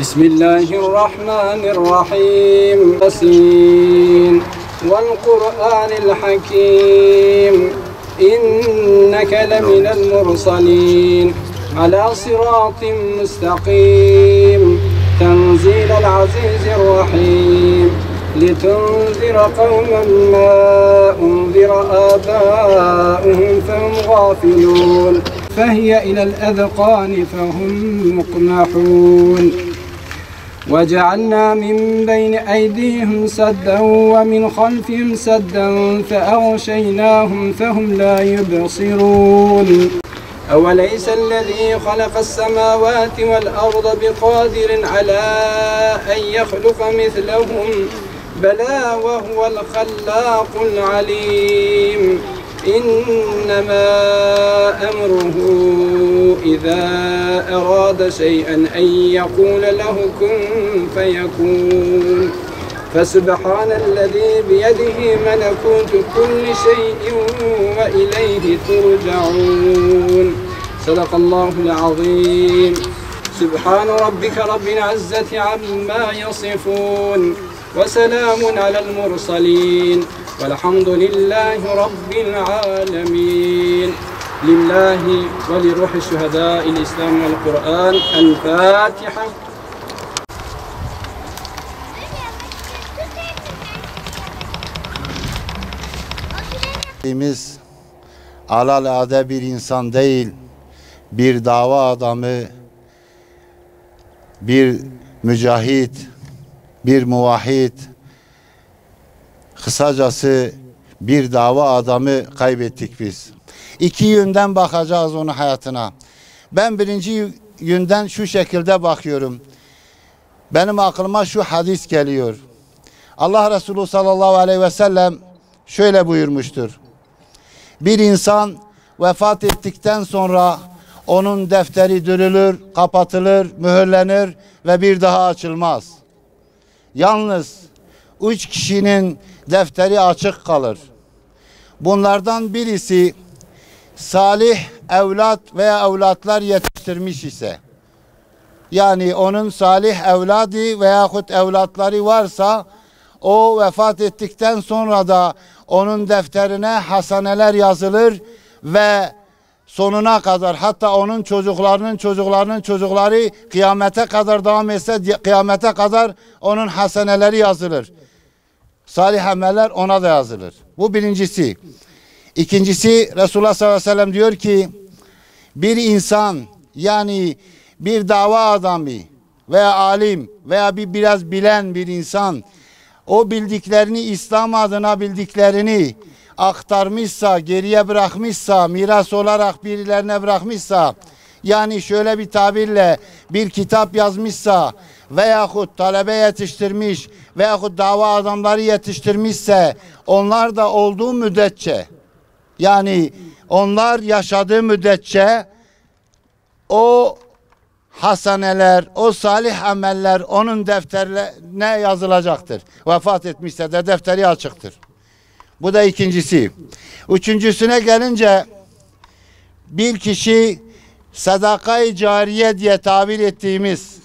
بسم الله الرحمن الرحيم ياسين والقرآن الحكيم إنك لمن المرسلين على صراط مستقيم تنزيل العزيز الرحيم لتنذر قوما ما أنذر آباؤهم فهم غافلون فهي إلى الأذقان فهم مقمحون وجعلنا من بين أيديهم سدا ومن خلفهم سدا فأغشيناهم فهم لا يبصرون أوليس الذي خلق السماوات والأرض بقادر على أن يخلق مثلهم بلى وهو الخلاق العليم إنما أمره إذا أراد شيئا أن يقول له كن فيكون فسبحان الذي بيده ملكوت كل شيء وإليه ترجعون صدق الله العظيم سبحان ربك رب العزة عما يصفون وسلام على المرسلين والحمد لله رب العالمين لله ولروح الشهداء الإسلام والقرآن الفاتحة. Alelade bir insan değil, bir dava adamı, bir mücahit, bir muvahhid, kısacası bir dava adamı kaybettik biz. İki yönden bakacağız onun hayatına. Ben birinci yönden şu şekilde bakıyorum. Benim aklıma şu hadis geliyor. Allah Resulü sallallahu aleyhi ve sellem şöyle buyurmuştur. Bir insan vefat ettikten sonra onun defteri dürülür, kapatılır, mühürlenir ve bir daha açılmaz. Yalnız 3 kişinin defteri açık kalır. Bunlardan birisi salih evlat veya evlatlar yetiştirmiş ise, yani onun salih evladı veyahut evlatları varsa, o vefat ettikten sonra da onun defterine haseneler yazılır ve sonuna kadar, hatta onun çocuklarının çocuklarının çocukları kıyamete kadar devam etse, kıyamete kadar onun haseneleri yazılır. Salih ameller ona da yazılır. Bu birincisi. İkincisi, Resulullah sallallahu aleyhi ve sellem diyor ki, bir insan, yani bir dava adamı veya alim veya biraz bilen bir insan, o bildiklerini, İslam adına bildiklerini aktarmışsa, geriye bırakmışsa, miras olarak birilerine bırakmışsa, yani şöyle bir tabirle bir kitap yazmışsa veyahut talebe yetiştirmiş veyahut dava adamları yetiştirmişse, onlar da olduğu müddetçe, yani onlar yaşadığı müddetçe o haseneler, o salih ameller onun defterine yazılacaktır. Vefat etmişse de defteri açıktır. Bu da ikincisi. Üçüncüsüne gelince, bir kişi sadaka-i cariye diye tabir ettiğimiz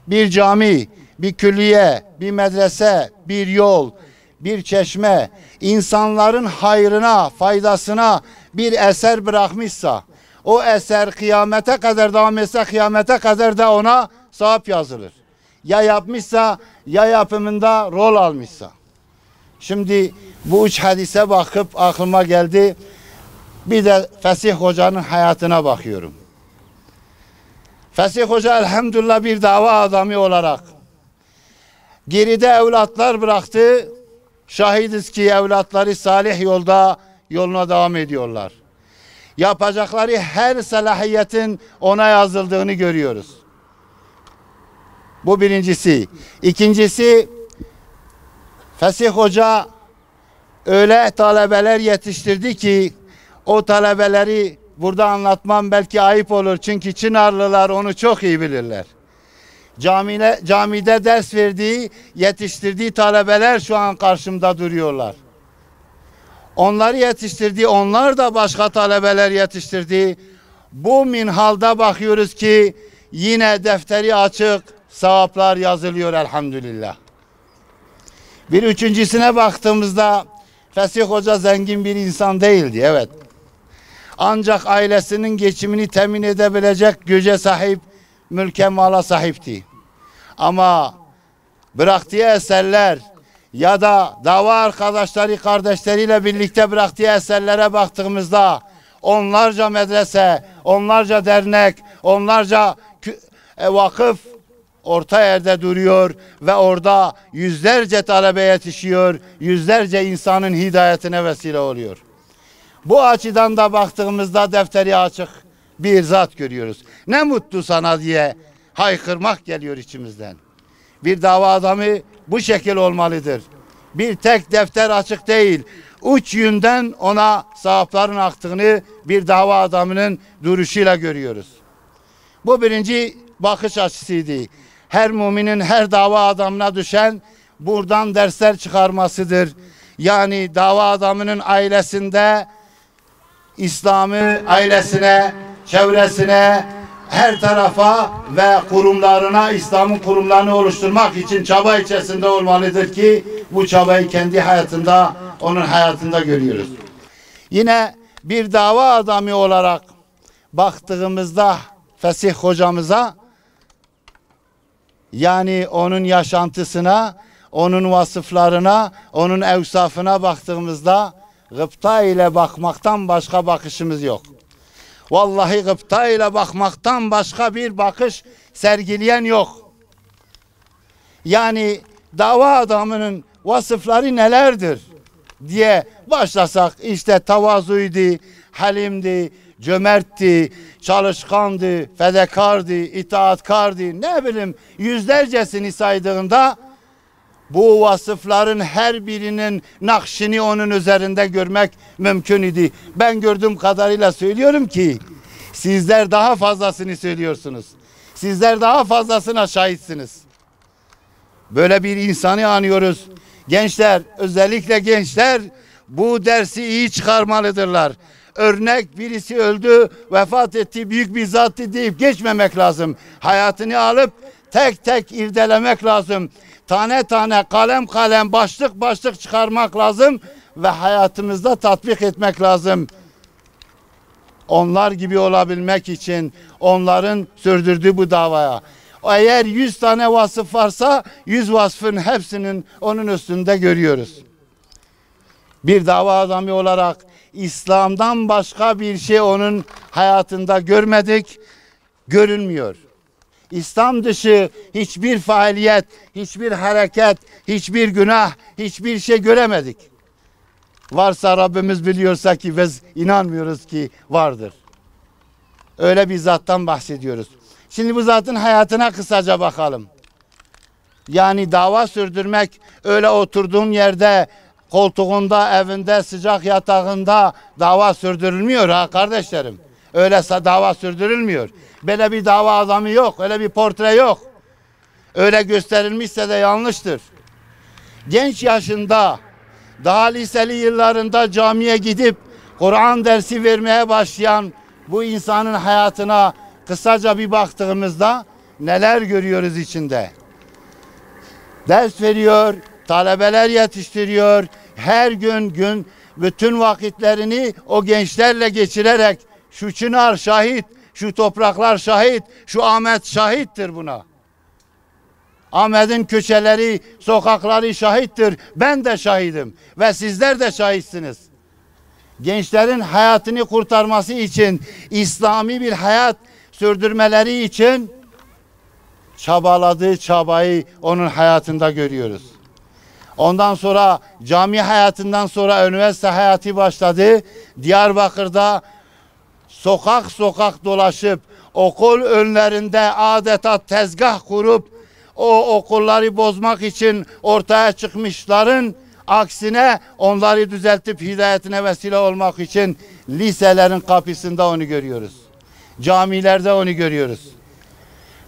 bir cami, bir külliye, bir medrese, bir yol, bir çeşme, insanların hayrına, faydasına bir eser bırakmışsa, o eser kıyamete kadar devam etse, kıyamete kadar da ona sevap yazılır. Ya yapmışsa, ya yapımında rol almışsa. Şimdi bu üç hadise bakıp aklıma geldi. Bir de Fesih Hoca'nın hayatına bakıyorum. Fesih Hoca elhamdülillah bir dava adamı olarak geride evlatlar bıraktı. Şahidiz ki evlatları salih yoluna devam ediyorlar. Yapacakları her salahiyetin ona yazıldığını görüyoruz. Bu birincisi. İkincisi, Fesih Hoca öyle talebeler yetiştirdi ki, o talebeleri burada anlatmam belki ayıp olur. Çünkü Çınarlılar onu çok iyi bilirler. Camide ders verdiği, yetiştirdiği talebeler şu an karşımda duruyorlar. Onları yetiştirdi, onlar da başka talebeler yetiştirdi. Bu minhalda bakıyoruz ki yine defteri açık, sevaplar yazılıyor elhamdülillah. Bir üçüncüsüne baktığımızda Fesih Hoca zengin bir insan değildi, evet. Ancak ailesinin geçimini temin edebilecek güce sahip, mülke mala sahipti. Ama bıraktığı eserler ya da dava arkadaşları, kardeşleriyle birlikte bıraktığı eserlere baktığımızda onlarca medrese, onlarca dernek, onlarca vakıf orta yerde duruyor ve orada yüzlerce talebe yetişiyor, yüzlerce insanın hidayetine vesile oluyor. Bu açıdan da baktığımızda defteri açık bir zat görüyoruz. Ne mutlu sana diye haykırmak geliyor içimizden. Bir dava adamı bu şekil olmalıdır. Bir tek defter açık değil, uç yönden ona sevapların aktığını bir dava adamının duruşuyla görüyoruz. Bu birinci bakış açısıydı. Her müminin, her dava adamına düşen buradan dersler çıkarmasıdır. Yani dava adamının ailesinde İslam'ı ailesine, çevresine, her tarafa ve kurumlarına, İslam'ın kurumlarını oluşturmak için çaba içerisinde olmalıdır ki bu çabayı kendi hayatında, onun hayatında görüyoruz. Yine bir dava adamı olarak baktığımızda Fesih hocamıza, yani onun yaşantısına, onun vasıflarına, onun evsafına baktığımızda gıpta ile bakmaktan başka bakışımız yok. Vallahi gıpta ile bakmaktan başka bir bakış sergileyen yok. Yani dava adamının vasıfları nelerdir diye başlasak işte tavazuydu, halimdi, cömertti, çalışkandı, fedakardı, itaatkardı, ne bileyim yüzlercesini saydığında bu vasıfların her birinin nakşini onun üzerinde görmek mümkün idi. Ben gördüğüm kadarıyla söylüyorum ki sizler daha fazlasını söylüyorsunuz. Sizler daha fazlasına şahitsiniz. Böyle bir insanı anıyoruz. Gençler, özellikle gençler bu dersi iyi çıkarmalıdırlar. Örnek birisi öldü, vefat etti, büyük bir zattı deyip geçmemek lazım. Hayatını alıp tek tek irdelemek lazım. Tane tane, kalem kalem, başlık başlık çıkarmak lazım ve hayatımızda tatbik etmek lazım. Onlar gibi olabilmek için, onların sürdürdüğü bu davaya. Eğer 100 tane vasıf varsa 100 vasfın hepsinin onun üstünde görüyoruz. Bir dava adamı olarak İslam'dan başka bir şey onun hayatında görmedik, görünmüyor. İslam dışı hiçbir faaliyet, hiçbir hareket, hiçbir günah, hiçbir şey göremedik. Varsa Rabbimiz biliyorsa ki biz inanmıyoruz ki vardır. Öyle bir zattan bahsediyoruz. Şimdi bu zatın hayatına kısaca bakalım. Yani dava sürdürmek öyle oturduğun yerde, koltuğunda, evinde, sıcak yatağında dava sürdürülmüyor ha kardeşlerim. Öyle dava sürdürülmüyor. Böyle bir dava adamı yok, öyle bir portre yok. Öyle gösterilmişse de yanlıştır. Genç yaşında, daha liseli yıllarında camiye gidip Kur'an dersi vermeye başlayan bu insanın hayatına kısaca bir baktığımızda neler görüyoruz içinde? Ders veriyor, talebeler yetiştiriyor, her gün bütün vakitlerini o gençlerle geçirerek şu çınar şahit, şu topraklar şahit, şu Ahmet şahittir buna. Ahmet'in köşeleri, sokakları şahittir. Ben de şahidim ve sizler de şahitsiniz. Gençlerin hayatını kurtarması için, İslami bir hayat sürdürmeleri için çabaladığı çabayı onun hayatında görüyoruz. Ondan sonra cami hayatından sonra üniversite hayatı başladı. Diyarbakır'da sokak sokak dolaşıp okul önlerinde adeta tezgah kurup o okulları bozmak için ortaya çıkmışların aksine onları düzeltip hidayetine vesile olmak için liselerin kapısında onu görüyoruz. Camilerde onu görüyoruz.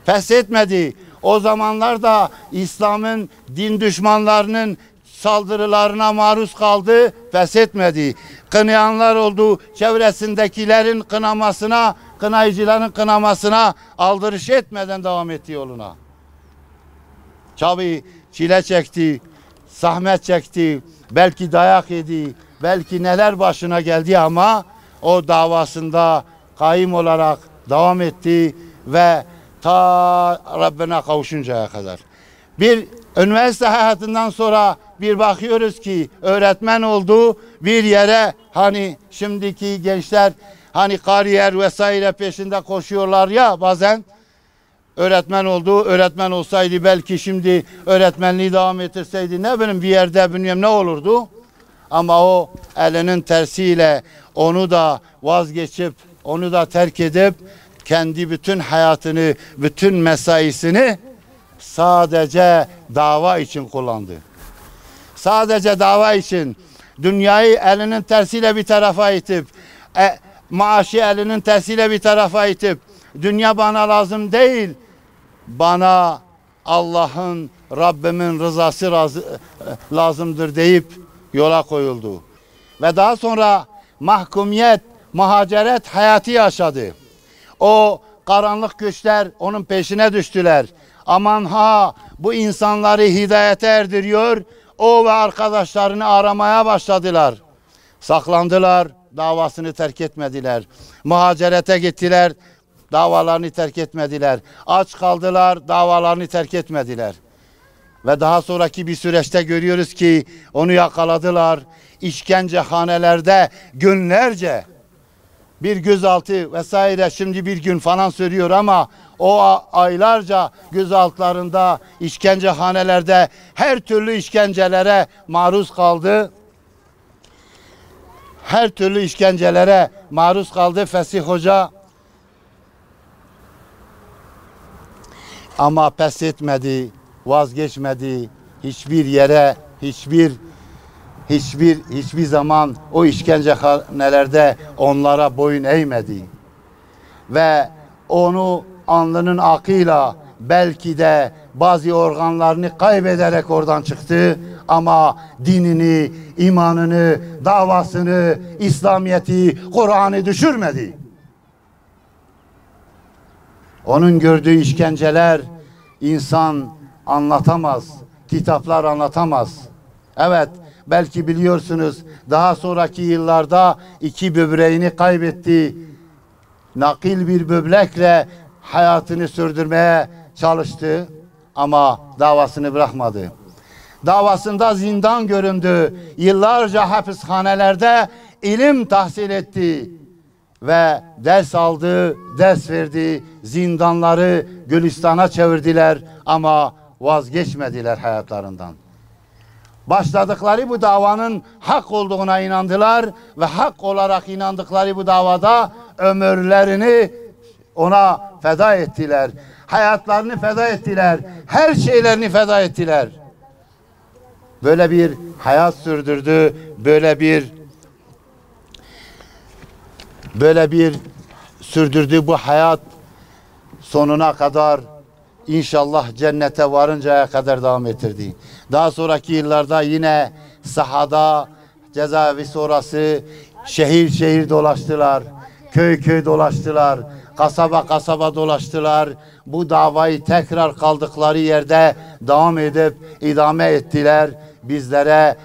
Pes etmedi. O zamanlarda İslam'ın din düşmanlarının saldırılarına maruz kaldı, pes etmedi. Kınayanlar oldu, çevresindekilerin kınamasına, kınayıcıların kınamasına aldırış etmeden devam etti yoluna. Tabii çile çekti, zahmet çekti, belki dayak yedi, belki neler başına geldi ama o davasında kaim olarak devam etti ve ta Rabbine kavuşuncaya kadar. Bir üniversite hayatından sonra bir bakıyoruz ki öğretmen oldu, bir yere hani şimdiki gençler hani kariyer vesaire peşinde koşuyorlar ya bazen. Öğretmen oldu, öğretmen olsaydı belki şimdi öğretmenliği devam ettirseydi ne bileyim bir yerde bilmiyorum ne olurdu. Ama o elinin tersiyle onu da vazgeçip, onu da terk edip kendi bütün hayatını, bütün mesaisini sadece dava için kullandı. Sadece dava için dünyayı elinin tersiyle bir tarafa itip, maaşı elinin tersiyle bir tarafa itip, dünya bana lazım değil, bana Allah'ın, Rabbimin rızası lazımdır deyip yola koyuldu. Ve daha sonra mahkumiyet, muhaceret hayatı yaşadı. O karanlık güçler onun peşine düştüler. Aman ha bu insanları hidayete erdiriyor. O ve arkadaşlarını aramaya başladılar. Saklandılar, davasını terk etmediler. Muhacerete gittiler, davalarını terk etmediler. Aç kaldılar, davalarını terk etmediler. Ve daha sonraki bir süreçte görüyoruz ki onu yakaladılar. İşkencehanelerde günlerce bir gözaltı vesaire şimdi bir gün falan sürüyor ama o aylarca gözaltılarında, işkencehanelerde her türlü işkencelere maruz kaldı. Her türlü işkencelere maruz kaldı Fesih Hoca. Ama pes etmedi, vazgeçmedi. Hiçbir yere, hiçbir zaman o işkencehanelerde onlara boyun eğmedi. Ve onu alnının akıyla belki de bazı organlarını kaybederek oradan çıktı. Ama dinini, imanını, davasını, İslamiyet'i, Kur'an'ı düşürmedi. Onun gördüğü işkenceler insan anlatamaz, kitaplar anlatamaz. Evet, belki biliyorsunuz daha sonraki yıllarda 2 böbreğini kaybetti. Nakil bir böbrekle hayatını sürdürmeye çalıştı ama davasını bırakmadı. Davasında zindan göründü. Yıllarca hapishanelerde ilim tahsil etti. Ve ders aldı, ders verdi. Zindanları Gülistan'a çevirdiler ama vazgeçmediler hayatlarından. Başladıkları bu davanın hak olduğuna inandılar ve hak olarak inandıkları bu davada ömürlerini ona feda ettiler. Hayatlarını feda ettiler. Her şeylerini feda ettiler. Böyle bir hayat sürdürdü. Böyle bir sürdürdüğü bu hayat sonuna kadar inşallah cennete varıncaya kadar devam ettirdi. Daha sonraki yıllarda yine sahada, cezaevi sonrası şehir şehir dolaştılar. Köy köy dolaştılar. Kasaba kasaba dolaştılar. Bu davayı tekrar kaldıkları yerde devam edip idame ettiler. Bizlere,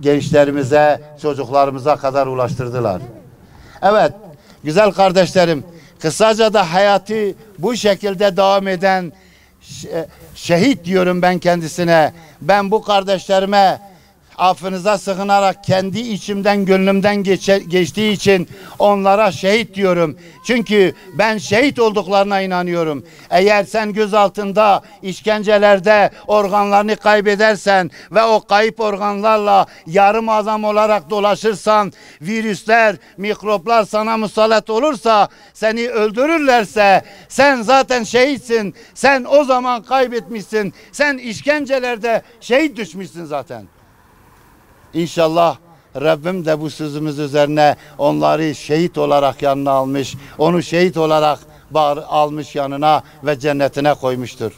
gençlerimize, çocuklarımıza kadar ulaştırdılar. Evet, güzel kardeşlerim, kısaca da hayatı bu şekilde devam eden şehit diyorum ben kendisine. Ben bu kardeşlerime affınıza sığınarak kendi içimden, gönlümden geçtiği için onlara şehit diyorum. Çünkü ben şehit olduklarına inanıyorum. Eğer sen gözaltında, işkencelerde organlarını kaybedersen ve o kayıp organlarla yarım adam olarak dolaşırsan, virüsler, mikroplar sana musallat olursa, seni öldürürlerse sen zaten şehitsin. Sen o zaman kaybetmişsin. Sen işkencelerde şehit düşmüşsün zaten. İnşallah Rabbim de bu sözümüz üzerine onları şehit olarak yanına almış, onu şehit olarak almış yanına ve cennetine koymuştur.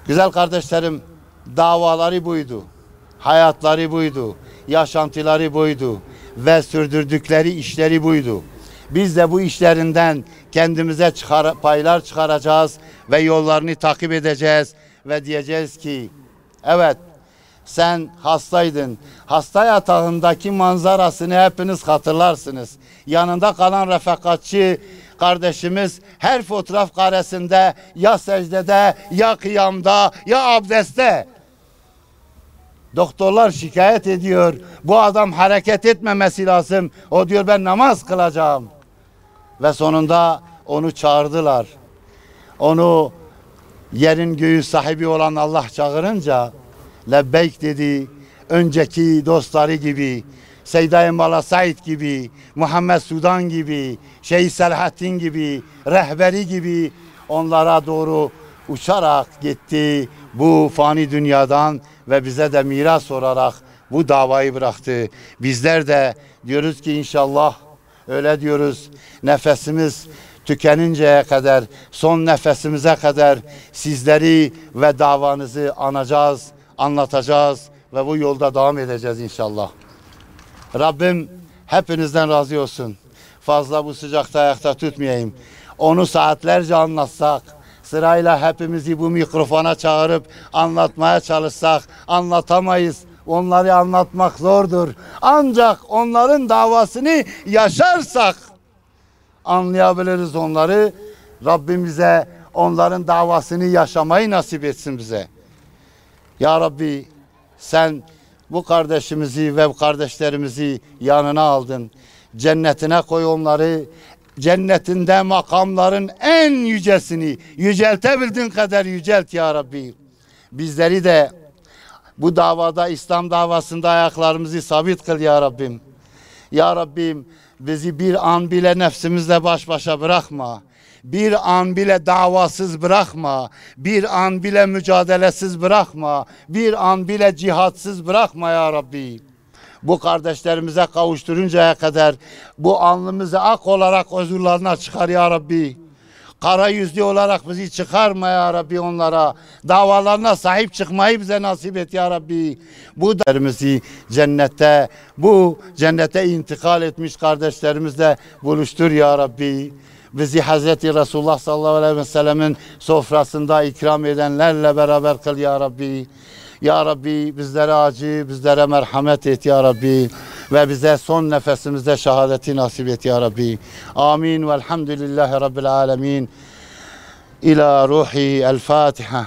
Güzel kardeşlerim, davaları buydu, hayatları buydu, yaşantıları buydu ve sürdürdükleri işleri buydu. Biz de bu işlerinden kendimize paylar çıkaracağız ve yollarını takip edeceğiz ve diyeceğiz ki evet, sen hastaydın. Hasta yatağındaki manzarasını hepiniz hatırlarsınız. Yanında kalan refakatçi kardeşimiz her fotoğraf karesinde ya secdede, ya kıyamda, ya abdestte. Doktorlar şikayet ediyor. Bu adam hareket etmemesi lazım. O diyor ben namaz kılacağım. Ve sonunda onu çağırdılar. Onu yerin göğü sahibi olan Allah çağırınca lebbeyk dedi. Önceki dostları gibi, Seyda Embala Said gibi, Muhammed Sudan gibi, Şeyh Selahattin gibi, rehberi gibi onlara doğru uçarak gitti bu fani dünyadan ve bize de miras olarak bu davayı bıraktı. Bizler de diyoruz ki inşallah, öyle diyoruz, nefesimiz tükeninceye kadar, son nefesimize kadar sizleri ve davanızı anacağız, anlatacağız ve bu yolda devam edeceğiz inşallah. Rabbim hepinizden razı olsun. Fazla bu sıcakta ayakta tutmayayım. Onu saatlerce anlatsak, sırayla hepimizi bu mikrofona çağırıp anlatmaya çalışsak anlatamayız. Onları anlatmak zordur. Ancak onların davasını yaşarsak anlayabiliriz onları. Rabbim bize onların davasını yaşamayı nasip etsin bize. Ya Rabbi, sen bu kardeşimizi ve kardeşlerimizi yanına aldın. Cennetine koy onları. Cennetinde makamların en yücesini yüceltebildiğin kadar yücelt ya Rabbi. Bizleri de bu davada, İslam davasında ayaklarımızı sabit kıl ya Rabbim. Ya Rabbim, bizi bir an bile nefsimizle baş başa bırakma. Bir an bile davasız bırakma. Bir an bile mücadelesiz bırakma. Bir an bile cihatsız bırakma ya Rabbi. Bu kardeşlerimize kavuşturuncaya kadar bu alnımızı ak olarak huzurlarına çıkar ya Rabbi. Kara yüzlü olarak bizi çıkarma ya Rabbi onlara. Davalarına sahip çıkmayı bize nasip et ya Rabbi. Bu derimizi cennette, bu cennete intikal etmiş kardeşlerimizle buluştur ya Rabbi. Bizi Hazreti Resulullah sallallahu aleyhi ve sellemin sofrasında ikram edenlerle beraber kıl ya Rabbi. Ya Rabbi bizlere acı, bizlere merhamet et ya Rabbi. Ve bize son nefesimizde şehadeti nasip et ya Rabbi. Amin. Velhamdülillahi Rabbil alemin. İlâ ruhi el Fatiha.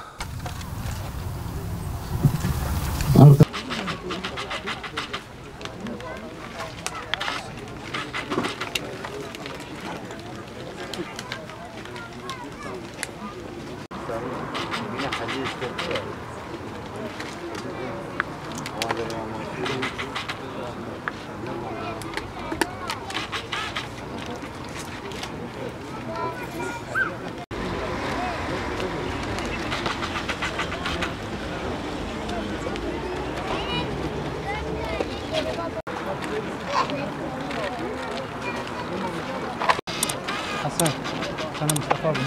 Hasan, sana Mustafa abi.